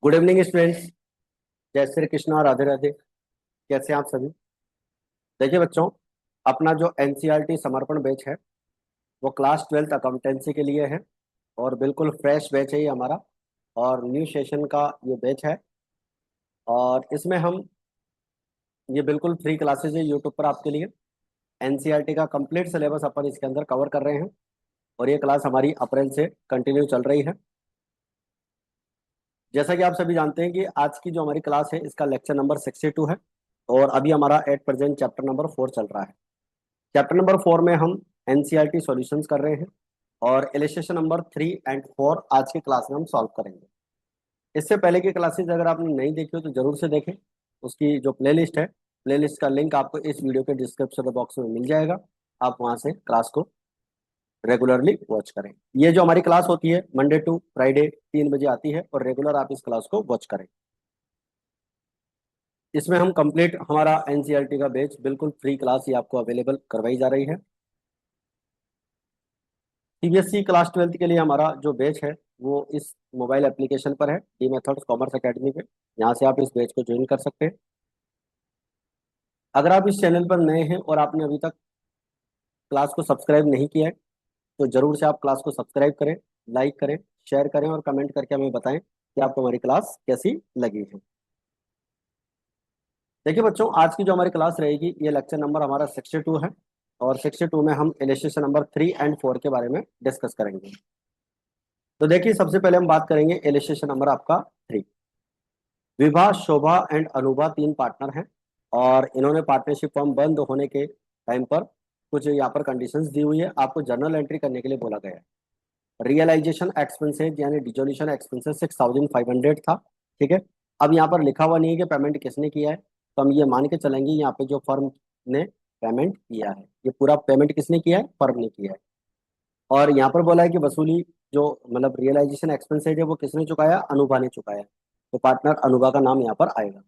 Good evening students. जय श्री कृष्णा, राधे राधे। कैसे हैं आप सभी? देखिए बच्चों, अपना जो एनसीईआरटी समर्पण बैच है वो क्लास 12th अकाउंटेंसी के लिए है और बिल्कुल फ्रेश बैच है ये हमारा। और न्यू सेशन का ये बैच है और इसमें हम ये बिल्कुल फ्री क्लासेज है यूट्यूब पर आपके लिए। एनसीईआरटी का कंप्लीट सिलेबस अपन इसके अंदर कवर कर रहे हैं और ये क्लास हमारी अप्रैल से कंटिन्यू चल रही है। जैसा कि आप सभी जानते हैं कि आज की जो हमारी क्लास है इसका लेक्चर नंबर 62 है और अभी हमारा एट प्रेजेंट चैप्टर नंबर 4 चल रहा है। चैप्टर नंबर 4 में हम एनसीईआरटी सॉल्यूशंस कर रहे हैं और इलस्ट्रेशन नंबर 3 एंड 4 आज की क्लास में हम सॉल्व करेंगे। इससे पहले की क्लासेज अगर आपने नहीं देखी हो तो जरूर से देखें। उसकी जो प्लेलिस्ट है, प्लेलिस्ट का लिंक आपको इस वीडियो के डिस्क्रिप्शन बॉक्स में मिल जाएगा। आप वहां से क्लास को रेगुलरली वॉच करें। ये जो हमारी क्लास होती है मंडे टू फ्राइडे 3 बजे आती है और रेगुलर आप इस क्लास को वॉच करें। इसमें हम कंप्लीट हमारा एनसीईआरटी का बैच बिल्कुल फ्री क्लास ही आपको अवेलेबल करवाई जा रही है। सीबीएसई क्लास 12th के लिए हमारा जो बैच है वो इस मोबाइल एप्लीकेशन पर है, डी मेथड्स कॉमर्स एकेडमी पे। यहाँ से आप इस बैच को ज्वाइन कर सकते हैं। अगर आप इस चैनल पर नए हैं और आपने अभी तक क्लास को सब्सक्राइब नहीं किया है तो जरूर से आप क्लास को सब्सक्राइब करें, लाइक करें, शेयर करें और कमेंट करके हमें बताएं कि आपको हमारी क्लास कैसी लगी है। देखिए बच्चों, आज की जो हमारी क्लास रहेगी ये लेक्चर नंबर हमारा 62 है और 62 में हम इलस्ट्रेशन नंबर 3 एंड 4 के बारे में डिस्कस करेंगे। तो देखिए, सबसे पहले हम बात करेंगे इलस्ट्रेशन नंबर आपका 3। विभा, शोभा एंड अनुभा 3 पार्टनर हैं और इन्होंने पार्टनरशिप फर्म बंद होने के टाइम पर कुछ यहाँ पर कंडीशंस दी हुई है, आपको जर्नल एंट्री करने के लिए बोला गया है। रियलाइजेशन एक्सपेंसेज यानी डिजोल्यूशन एक्सपेंसेज 6500 था। ठीक है। अब यहाँ पर लिखा हुआ नहीं है कि पेमेंट किसने किया है, तो हम ये मान के चलेंगे यहाँ पे जो फर्म ने पेमेंट किया है, ये पूरा पेमेंट किसने किया है, फर्म ने किया है। और यहाँ पर बोला है कि वसूली जो मतलब रियलाइजेशन एक्सपेंसेज है वो किसने चुकाया, अनुभा ने चुकाया। तो पार्टनर अनुभा का नाम यहाँ पर आएगा।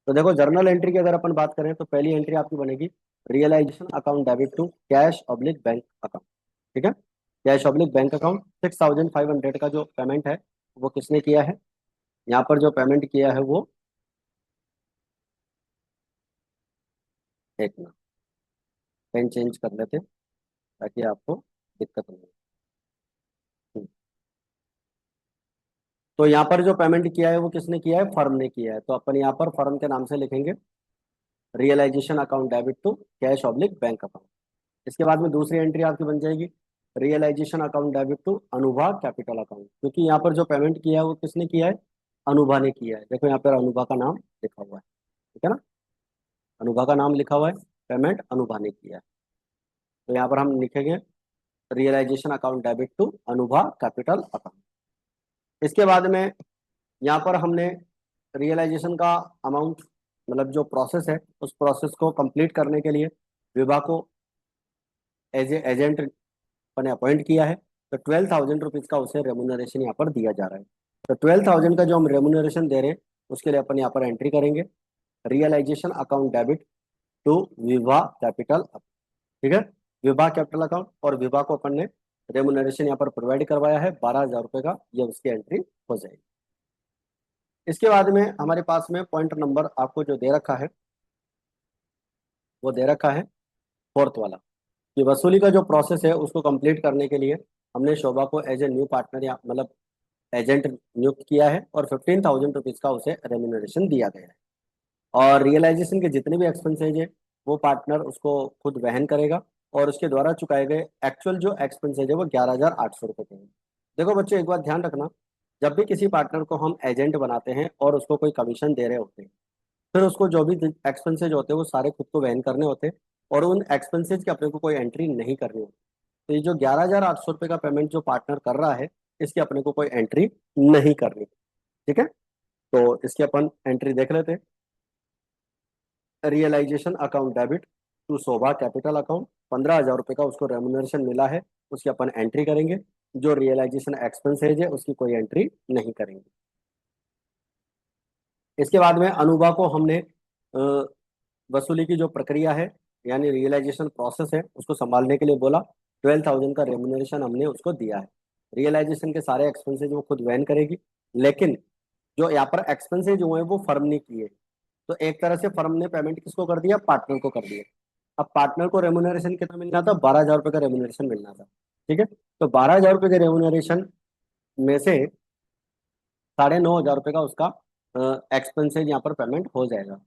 तो देखो, जर्नल एंट्री की अगर अपन बात करें तो पहली एंट्री आपकी बनेगी realization account debit to cash oblique bank account. ठीक है। कैश ऑब्लिक बैंक अकाउंट 6500 का जो पेमेंट है वो किसने किया है, यहाँ पर जो पेमेंट किया है वो, एक मिनट पेन चेंज कर लेते ताकि आपको दिक्कत नहीं हो। तो यहाँ पर जो पेमेंट किया है वो किसने किया है, फर्म ने किया है। तो अपन यहाँ पर फर्म के नाम से लिखेंगे realization account debit to cash oblique bank account. इसके बाद में दूसरी एंट्री आपकी बन जाएगी realization account debit to Anubha capital account, क्योंकि यहाँ पर जो पेमेंट किया है वो किसने किया है, अनुभा ने किया है। देखो यहाँ पर अनुभा का नाम लिखा हुआ है, ठीक है ना, अनुभा का नाम लिखा हुआ है, पेमेंट अनुभा ने किया है। तो यहाँ पर हम लिखेंगे realization account debit to Anubha capital account. इसके बाद में यहाँ पर हमने रियलाइजेशन का अमाउंट मतलब जो प्रोसेस है उस प्रोसेस को कंप्लीट करने के लिए विभा को एज ए एजेंट अपने अपॉइंट किया है। तो 12,000 रुपीज का उसे रेमुनरेशन यहाँ पर दिया जा रहा है। तो 12,000 का जो हम रेमुनरेशन दे रहे हैं उसके लिए अपन यहाँ पर एंट्री करेंगे realization account debit to Vibha capital account. ठीक है। विभा कैपिटल अकाउंट और विभा को अपन ने रेमुनरेशन यहाँ पर प्रोवाइड करवाया है 12,000 रुपये का, ये उसकी एंट्री हो जाएगी। इसके बाद में हमारे पास में पॉइंट नंबर आपको जो दे रखा है वो दे रखा है फोर्थ वाला, कि वसूली का जो प्रोसेस है उसको कंप्लीट करने के लिए हमने शोभा को एज ए न्यू पार्टनर या मतलब एजेंट नियुक्त किया है और 15,000 रुपीज का उसे रेम्यूनरेशन दिया गया है। और रियलाइजेशन के जितने भी एक्सपेंसेज है वो पार्टनर उसको खुद वहन करेगा और उसके द्वारा चुकाए गए एक्चुअल जो एक्सपेंसेज है वो 11,800 रुपये के हैं। देखो बच्चों, एक बात ध्यान रखना, जब भी किसी पार्टनर को हम एजेंट बनाते हैं और उसको कोई कमीशन दे रहे होते हैं फिर उसको जो भी एक्सपेंसेज होते हैं वो सारे खुद को वहन करने होते हैं और उन एक्सपेंसेज की अपने को कोई एंट्री नहीं करनी होती। तो ये जो 11,800 रुपये का पेमेंट जो पार्टनर कर रहा है इसकी अपने को कोई एंट्री नहीं करनी। ठीक है। तो इसकी अपन एंट्री देख लेते हैं। Realization account debit to Shobha capital account, 15,000 रुपये का उसको रेमुनरेशन मिला है, उसकी अपन एंट्री करेंगे। जो रियलाइजेशन एक्सपेंसेज है उसकी कोई एंट्री नहीं करेंगे। इसके बाद में अनुभा को हमने वसूली की जो प्रक्रिया है यानी रियलाइजेशन प्रोसेस है उसको संभालने के लिए बोला। 12,000 का रेमुनरेशन हमने उसको दिया है। रियलाइजेशन के सारे एक्सपेंसेज वो खुद वहन करेगी, लेकिन जो यहाँ पर एक्सपेंसेज हुए हैं वो फर्म ने किए। तो एक तरह से फर्म ने पेमेंट किसको कर दिया, पार्टनर को कर दिया। अब पार्टनर को रेमुनरेशन कितना मिलना था, 12,000 रुपये का रेमुनरेशन मिलना था। ठीक है, तो 12,000 रुपये के रेमुनरेशन में से 9,500 रुपये का उसका एक्सपेंसेज यहाँ पर पेमेंट हो जाएगा।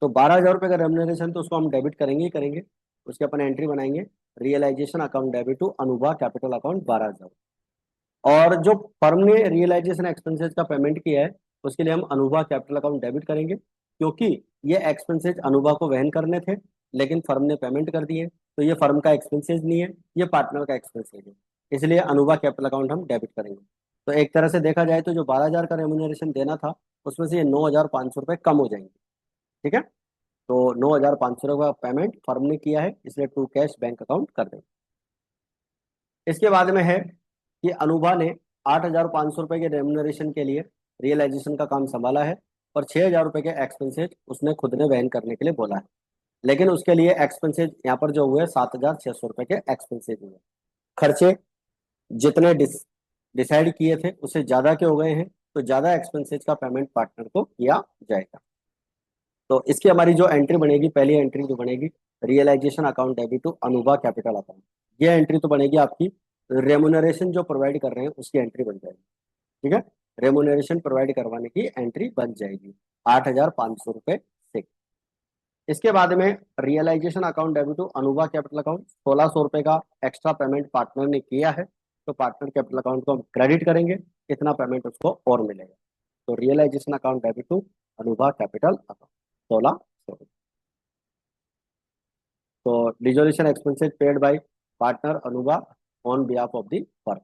तो 12,000 रुपये का रेमुनरेशन तो उसको हम डेबिट करेंगे ही करेंगे। उसके अपन एंट्री बनाएंगे, realization account debit to Anubha capital account 12,000। और जो फर्म ने रियलाइजेशन एक्सपेंसेस का पेमेंट किया है उसके लिए हम अनुभा कैपिटल अकाउंट डेबिट करेंगे, क्योंकि ये एक्सपेंसेस अनुभा को वहन करने थे लेकिन फर्म ने पेमेंट कर दिए, तो ये फर्म का एक्सपेंसेस नहीं है, ये पार्टनर का एक्सपेंसेस है। इसलिए अनुभा कैपिटल अकाउंट हम डेबिट करेंगे। तो एक तरह से देखा जाए तो जो 12,000 का रेमुनरेशन देना था उसमें से ये 9,500 रुपये कम हो जाएंगे। ठीक है, तो 9,500 का पेमेंट फर्म ने किया है, इसलिए टू कैश बैंक अकाउंट कर देंगे। इसके बाद में है कि अनुभा ने 8,500 रुपये के रेमुनरेशन के लिए रियलाइजेशन का काम संभाला है, और 6,000 रुपये के एक्सपेंसेज उसने खुद ने वहन करने के लिए बोला है। लेकिन उसके लिए एक्सपेंसेज यहाँ पर जो हुए 7,600 रुपये के एक्सपेंसेज हुए। खर्चे जितने डिसाइड किए थे उससे ज्यादा के हो गए हैं, तो ज्यादा एक्सपेंसेज का पेमेंट पार्टनर को किया जाएगा। तो इसकी हमारी जो एंट्री बनेगी, पहली एंट्री जो बनेगी, realization account debit to Anubha capital account. ये एंट्री तो बनेगी आपकी रेमुनरेशन जो प्रोवाइड कर रहे हैं उसकी एंट्री बन जाएगी। ठीक है, रेमुनरेशन प्रोवाइड करवाने की एंट्री बन जाएगी 8,500 रुपये से। इसके बाद में realization account debit to Anubha capital account, 1,600 रुपये का एक्स्ट्रा पेमेंट पार्टनर ने किया है, तो पार्टनर कैपिटल अकाउंट को हम क्रेडिट करेंगे, इतना पेमेंट उसको और मिलेगा। तो realization account debit to Anubha capital account 1,600। तो dissolution expenses paid by partner Anubha on behalf of the firm.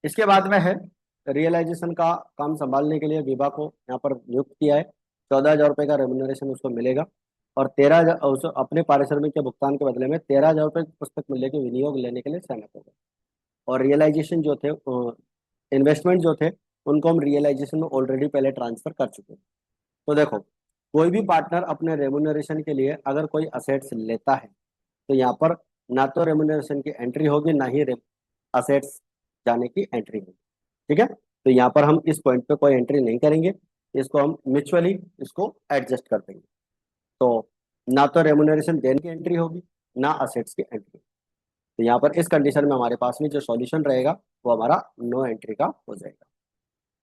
इसके बाद में है रियलाइजेशन का काम संभालने के लिए विभा को यहाँ पर नियुक्त किया है। 14,000 रुपये का रेमुनरेशन उसको मिलेगा, और 13,000 अपने पारिश्रमिक के भुगतान के बदले में 13,000 रुपये की पुस्तक मूल्य के विनियोग लेने के लिए सहमत हो गए। और रियलाइजेशन जो थे, इन्वेस्टमेंट जो थे, उनको हम रियलाइजेशन में ऑलरेडी पहले ट्रांसफर कर चुके हैं। तो देखो, कोई भी पार्टनर अपने रेमुनरेशन के लिए अगर कोई असेट्स लेता है तो यहाँ पर ना तो रेमुनरेशन की एंट्री होगी, ना ही असेट्स जाने की एंट्री होगी। ठीक है, तो यहाँ पर हम इस पॉइंट पे कोई एंट्री नहीं करेंगे, इसको हम म्यूचुअली इसको एडजस्ट कर देंगे। तो ना तो रेमुनरेशन देने की एंट्री होगी, ना असेट्स की एंट्री। तो यहाँ पर इस कंडीशन में हमारे पास में जो सॉल्यूशन रहेगा वो हमारा नो एंट्री का हो जाएगा।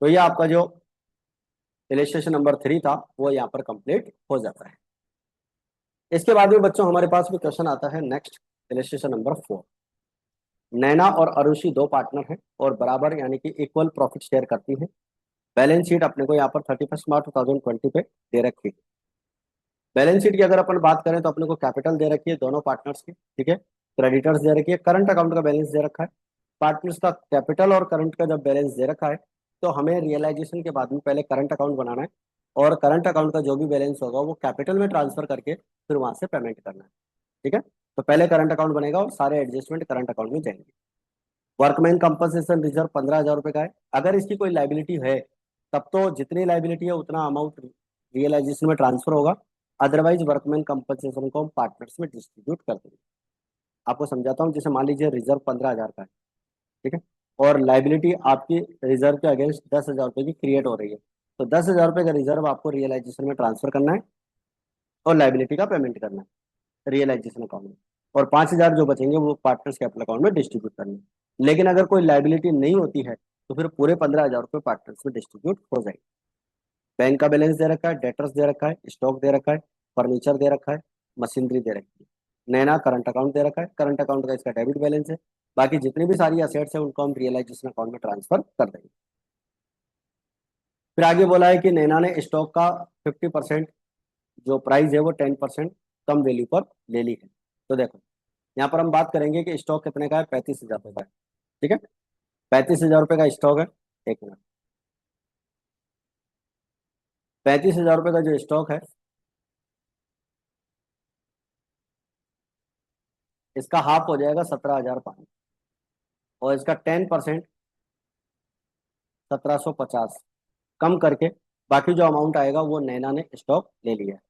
तो ये आपका जो इलस्ट्रेशन नंबर 3 था वो यहाँ पर कंप्लीट हो जाता है। इसके बाद में बच्चों हमारे पास में क्वेश्चन आता है नेक्स्ट, इलस्ट्रेशन नंबर 4। नैना और अरुषि दो पार्टनर हैं और बराबर यानी कि इक्वल प्रॉफिट शेयर करती हैं। बैलेंस शीट अपने को यहाँ पर 31 मार्च 2020 पे दे रखी है। बैलेंस शीट की अगर अपन बात करें तो अपने को कैपिटल दे रखी है दोनों पार्टनर्स की। ठीक है, क्रेडिटर्स दे रखी है, करंट अकाउंट का बैलेंस दे रखा है। पार्टनर्स का कैपिटल और करंट का जब बैलेंस दे रखा है तो हमें रियलाइजेशन के बाद में पहले करंट अकाउंट बनाना है, और करंट अकाउंट का जो भी बैलेंस होगा वो कैपिटल में ट्रांसफर करके फिर वहां से पेमेंट करना है। ठीक है, तो पहले करंट अकाउंट बनेगा और सारे एडजस्टमेंट करंट अकाउंट में जाएंगे। वर्कमैन कंपनसेशन रिजर्व 15,000 रुपये का है। अगर इसकी कोई लाइबिलिटी है तब तो जितनी लाइबिलिटी है उतना अमाउंट रियलाइजेशन में ट्रांसफर होगा, अदरवाइज वर्कमैन कंपनसेशन को हम पार्टनर्स में डिस्ट्रीब्यूट कर देंगे। आपको समझाता हूँ, जैसे मान लीजिए रिजर्व 15,000 का है। ठीक है, और लाइबिलिटी आपकी रिजर्व के अगेंस्ट 10,000 रुपये की क्रिएट हो रही है, तो 10,000 रुपये का रिजर्व आपको रियलाइजेशन में ट्रांसफर करना है और लाइबिलिटी का पेमेंट करना है रियलाइजेशन अकाउंट में, और 5,000 जो बचेंगे वो पार्टनर्स कैपिटल अकाउंट में डिस्ट्रीब्यूट करने हैं। लेकिन अगर कोई लाइबिलिटी नहीं होती है तो फिर पूरे 15,000 रुपये पार्टनर्स में डिस्ट्रीब्यूट हो जाएंगे। बैंक का बैलेंस दे रखा है, डेटर्स दे रखा है, स्टॉक दे रखा है, फर्नीचर दे रखा है, मशीनरी दे रखी है। नैना करंट अकाउंट दे रखा है, करंट अकाउंट का इसका डेबिट बैलेंस है। बाकी जितनी भी सारी असेट्स है उनको हम रियलाइजेशन अकाउंट में ट्रांसफर कर देंगे। फिर आगे बोला है कि नैना ने स्टॉक का 50% जो प्राइस है वो 10% कम वैल्यू पर ले ली है। तो देखो, यहाँ पर हम बात करेंगे कि स्टॉक कितने का है, 35,000 रुपये का है। ठीक है, 35,000 रुपये का स्टॉक है। एक मिनट, 35,000 रुपये का जो स्टॉक है इसका हाफ हो जाएगा 17,500, और इसका 10% 1750 कम करके बाकी जो अमाउंट आएगा वो नैना ने स्टॉक ले लिया है।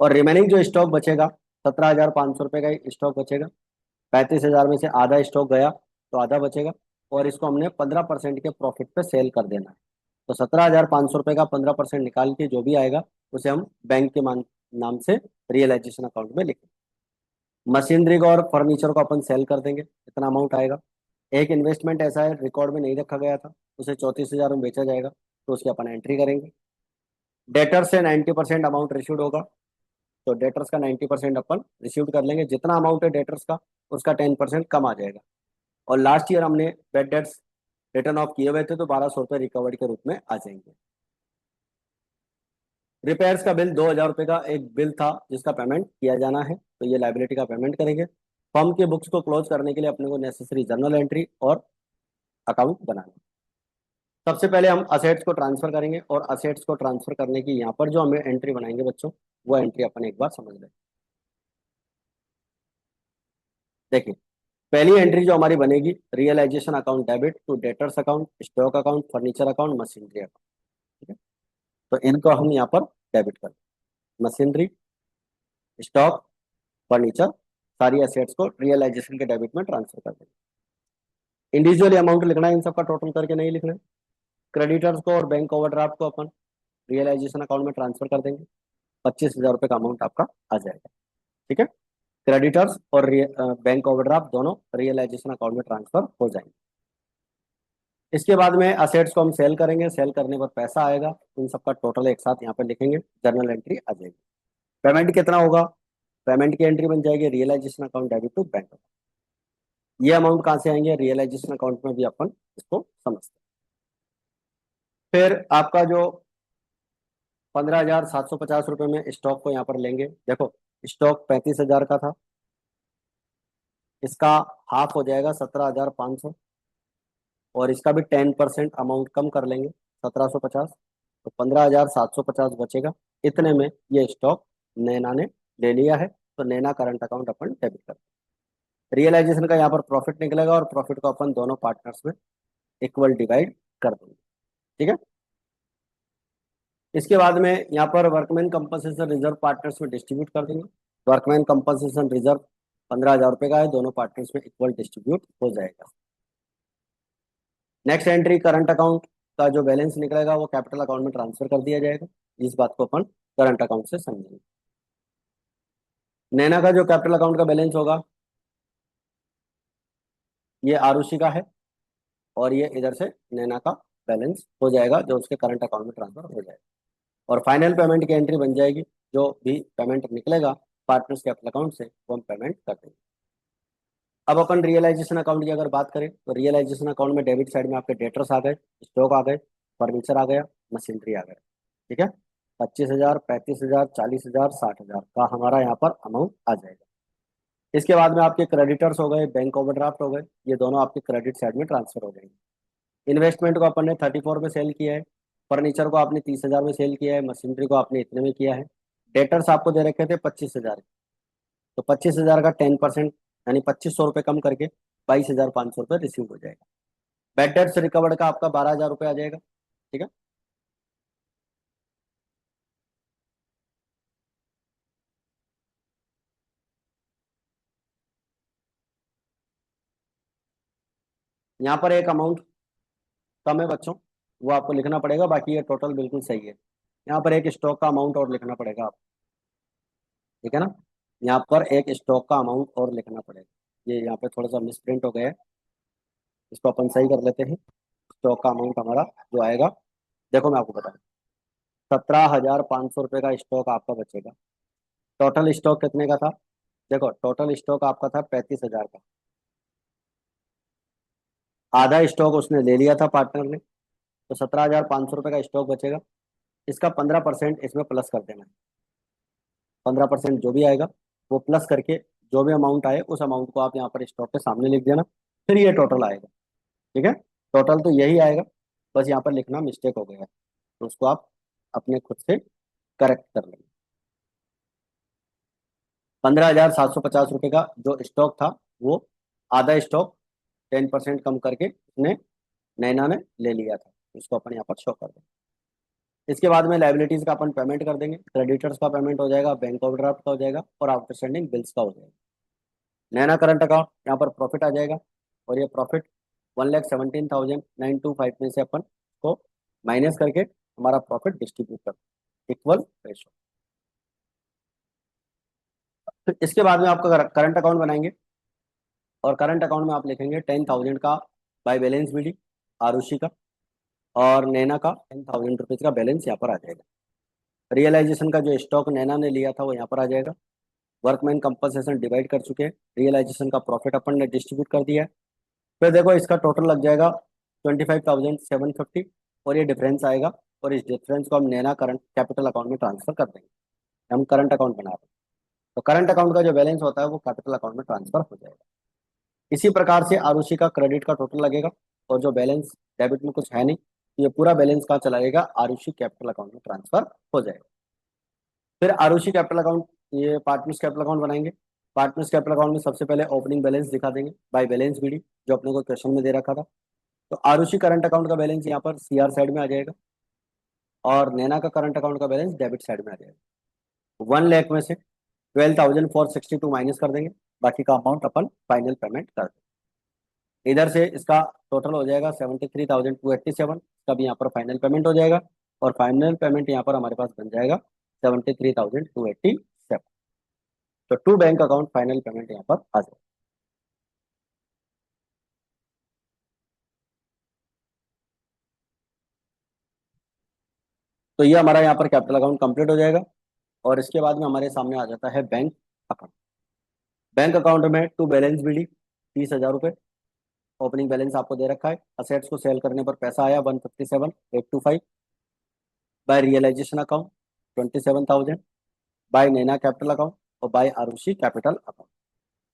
और रिमेनिंग जो स्टॉक बचेगा 17,500 रुपये का ही स्टॉक बचेगा। 35,000 में से आधा स्टॉक गया तो आधा बचेगा, और इसको हमने 15% के प्रॉफिट पे सेल कर देना है। तो 17,500 रुपये का 15% निकाल के जो भी आएगा उसे हम बैंक के नाम से रियलाइजेशन अकाउंट में लिखेंगे। मशीनरी को और फर्नीचर को अपन सेल कर देंगे, इतना अमाउंट आएगा। एक इन्वेस्टमेंट ऐसा है रिकॉर्ड में नहीं रखा गया था, उसे 34,000 में बेचा जाएगा, तो उसकी अपन एंट्री करेंगे। डेटर से 90% अमाउंट रिसीव्ड होगा, तो डेटर्स का 90% अपन रिसीव कर लेंगे। जितना अमाउंट है डेटर्स का उसका 10% कम आ जाएगा। और लास्ट ईयर हमने बेड डेट्स रिटर्न ऑफ किए हुए थे, तो 1,200 रुपये रिकवर्ड के रूप में आ जाएंगे। रिपेयर्स का बिल 2,000 रुपये का एक बिल था जिसका पेमेंट किया जाना है, तो ये लाइबिलिटी का पेमेंट करेंगे। फर्म के बुक्स को क्लोज करने के लिए अपने को नेसेसरी जर्नल एंट्री और अकाउंट बनाना है। सबसे पहले हम असेट्स को ट्रांसफर करेंगे, और असेट्स को ट्रांसफर करने की यहाँ पर जो हमें एंट्री बनाएंगे बच्चों, वो एंट्री अपन एक बार समझ लें। देखिए, पहली एंट्री जो हमारी बनेगी, realization account debit to debtors account, stock account, furniture account, machinery account. ठीक है, तो इनको हम यहाँ पर डेबिट करें। मशीनरी, स्टॉक, फर्नीचर, सारी एसेट्स को रियलाइजेशन के डेबिट में ट्रांसफर कर देंगे। इंडिविजुअली अमाउंट लिखना है, इन सबका टोटल करके नहीं लिखना है। क्रेडिटर्स को और बैंक ओवरड्राफ्ट को अपन रियलाइजेशन अकाउंट में ट्रांसफर कर देंगे। 25,000 रुपये का अमाउंट आपका आ जाएगा। ठीक है, क्रेडिटर्स और बैंक ओवरड्राफ्ट दोनों रियलाइजेशन अकाउंट में ट्रांसफर हो जाएंगे। इसके बाद में असेट्स को हम सेल करेंगे, सेल करने पर पैसा आएगा, इन सबका टोटल एक साथ यहाँ पे लिखेंगे, जर्नल एंट्री आ जाएगी। पेमेंट कितना होगा, पेमेंट की एंट्री बन जाएगी realization account debit to bank. ये अमाउंट कहाँ से आएंगे, रियलाइजेशन अकाउंट में भी अपन इसको समझते हैं। फिर आपका जो 15,750 रुपये में स्टॉक को यहाँ पर लेंगे। देखो, स्टॉक 35,000 का था, इसका हाफ हो जाएगा 17,500, और इसका भी 10% अमाउंट कम कर लेंगे, 1,750, तो 15,750 बचेगा। इतने में ये स्टॉक नैना ने ले लिया है, तो नैना करंट अकाउंट अपन डेबिट कर, रियलाइजेशन का यहाँ पर प्रॉफिट निकलेगा, और प्रॉफिट को अपन दोनों पार्टनर्स में इक्वल डिवाइड कर देंगे। ठीक है, इसके बाद में यहाँ पर वर्कमैन कंपनसेशन रिजर्व पार्टनर्स में डिस्ट्रीब्यूट कर देंगे। वर्कमैन कंपनसेशन रिजर्व 15,000 रुपये का है, दोनों पार्टनर्स में इक्वल डिस्ट्रीब्यूट हो जाएगा। नेक्स्ट एंट्री, करंट अकाउंट का जो बैलेंस निकलेगा वो कैपिटल अकाउंट में ट्रांसफर कर दिया जाएगा। इस बात को अपन करंट अकाउंट से समझेंगे। नैना का जो कैपिटल अकाउंट का बैलेंस होगा, ये आरुषि का है, और ये इधर से नैना का बैलेंस हो जाएगा, जो उसके करंट अकाउंट में ट्रांसफर हो जाएगा। और फाइनल पेमेंट की एंट्री बन जाएगी, जो भी पेमेंट निकलेगा पार्टनर्स कैपिटल अकाउंट से वो हम पेमेंट कर देंगे। अब अपन रियलाइजेशन अकाउंट की अगर बात करें, तो रियलाइजेशन अकाउंट में डेबिट साइड में आपके डेटर्स आ गए, स्टॉक आ गए, फर्नीचर आ गया, मशीनरी आ गया। ठीक है, 25,000, 35,000, 40,000, 60,000 का हमारा यहाँ पर अमाउंट आ जाएगा। इसके बाद में आपके क्रेडिटर्स हो गए, बैंक ओवरड्राफ्ट हो गए, ये दोनों आपके क्रेडिट साइड में ट्रांसफर हो जाएंगे। इन्वेस्टमेंट को अपन ने 34 में सेल किया है, फर्नीचर को आपने 30,000 में सेल किया है, मशीनरी को आपने इतने में किया है। डेटर्स आपको दे रखे थे 25,000, तो 25,000 का 10% यानी 2,500 रुपये कम करके 22,500 रुपये रिसीव हो जाएगा। बैड डेट्स रिकवर्ड का आपका 12,000 रुपये आ जाएगा। ठीक है, यहाँ पर एक अमाउंट कम है बच्चों, वो आपको लिखना पड़ेगा, बाकी ये टोटल बिल्कुल सही है। यहाँ पर एक स्टॉक का अमाउंट और लिखना पड़ेगा आप। ठीक है ना, यहाँ पर एक स्टॉक का अमाउंट और लिखना पड़ेगा, ये यहाँ पे थोड़ा सा मिसप्रिंट हो गया है, इसको अपन सही कर लेते हैं। स्टॉक का अमाउंट हमारा जो आएगा, देखो मैं आपको बताऊँ, 17,500 रुपये का स्टॉक आपका बचेगा। टोटल स्टॉक कितने का था, देखो टोटल स्टॉक आपका था 35,000 का, आधा स्टॉक उसने ले लिया था पार्टनर ने, तो 17,500 रुपये का स्टॉक बचेगा। इसका 15% इसमें प्लस कर देना है। 15% जो भी आएगा वो प्लस करके जो भी अमाउंट आए उस अमाउंट को आप यहाँ पर स्टॉक के सामने लिख देना, फिर ये टोटल आएगा। ठीक है, टोटल तो यही आएगा, बस यहाँ पर लिखना मिस्टेक हो गया है, तो उसको आप अपने खुद से करेक्ट कर लेंगे। 15,750 रुपये का जो स्टॉक था, वो आधा स्टॉक 10% कम करके उसने नैना ने ले लिया था, इसको अपन यहाँ पर शो कर देंगे। इसके बाद में लाइबिलिटीज का अपन पेमेंट कर देंगे, क्रेडिटर्स का पेमेंट हो जाएगा, बैंक ओवरड्राफ्ट का हो जाएगा, और आउटस्टैंडिंग बिल्स का हो जाएगा। नैना करंट अकाउंट, यहाँ पर प्रॉफिट आ जाएगा, और ये प्रॉफिट 1,17,925 में से अपन को माइनस करके हमारा प्रॉफिट डिस्ट्रीब्यूट कर, इक्वल रेशो। फिर इसके बाद में आपका करंट अकाउंट बनाएंगे, और करंट अकाउंट में आप लिखेंगे 10,000 का बाय बैलेंस बीडी आरुषि का, और नैना का 10,000 रुपीज का बैलेंस यहाँ पर आ जाएगा। रियलाइजेशन का जो स्टॉक नैना ने लिया था वो यहाँ पर आ जाएगा। वर्कमैन कंपनसेशन डिवाइड कर चुके हैं, रियलाइजेशन का प्रॉफिट अपन ने डिस्ट्रीब्यूट कर दिया है। फिर देखो इसका टोटल लग जाएगा 25,750, और ये डिफरेंस आएगा, और इस डिफरेंस को हम नैना करंट कैपिटल अकाउंट में ट्रांसफर कर देंगे। हम करंट अकाउंट बना रहे हैं, तो करंट अकाउंट का जो बैलेंस होता है वो कैपिटल अकाउंट में ट्रांसफर हो जाएगा। इसी प्रकार से आरुषि का क्रेडिट का टोटल लगेगा, और जो बैलेंस डेबिट में कुछ है नहीं, तो ये पूरा बैलेंस कहाँ चला जाएगा, आरुषि कैपिटल अकाउंट में ट्रांसफर हो जाएगा। फिर आरुषि कैपिटल अकाउंट, ये पार्टनर्स कैपिटल अकाउंट बनाएंगे। पार्टनर्स कैपिटल अकाउंट में सबसे पहले ओपनिंग बैलेंस दिखा देंगे बाय बैलेंस बीडी, जो अपने को क्वेश्चन में दे रखा था। तो आरुषि करंट अकाउंट का बैलेंस यहाँ पर सीआर साइड में आ जाएगा, और नैना का करंट अकाउंट का बैलेंस डेबिट साइड में आ जाएगा। 1 लाख में से 12,462 माइनस कर देंगे, बाकी का अमाउंट अपन फाइनल पेमेंट कर देंगे। इधर से इसका टोटल हो जाएगा 73,287, इसका भी यहाँ पर फाइनल पेमेंट हो जाएगा, और फाइनल पेमेंट यहाँ पर हमारे पास बन जाएगा 73,287। तो to bank account final payment यहाँ पर आ जाएगा। तो ये हमारा यहाँ पर कैपिटल अकाउंट कंप्लीट हो जाएगा, और इसके बाद में हमारे सामने आ जाता है बैंक अकाउंट। बैंक अकाउंट में टू बैलेंस बीडी 30,000 रुपये, ओपनिंग बैलेंस आपको दे रखा है। असेट्स को सेल करने पर पैसा आया 157,825, by realization account 27,000, by Naina capital account और बाय आरुषि कैपिटल अकाउंट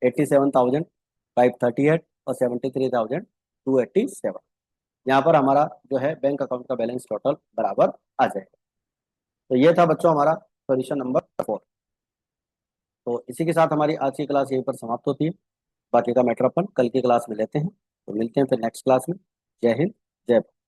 87,538 और 73,287। यहाँ पर हमारा जो है बैंक अकाउंट का बैलेंस टोटल बराबर आ जाएगा। तो ये था बच्चों हमारा सॉल्यूशन नंबर 4। तो इसी के साथ हमारी आज की क्लास यहीं पर समाप्त होती है। बाकी का मैटर अपन कल की क्लास में लेते हैं। तो मिलते हैं फिर नेक्स्ट क्लास में। जय हिंद, जय भारत।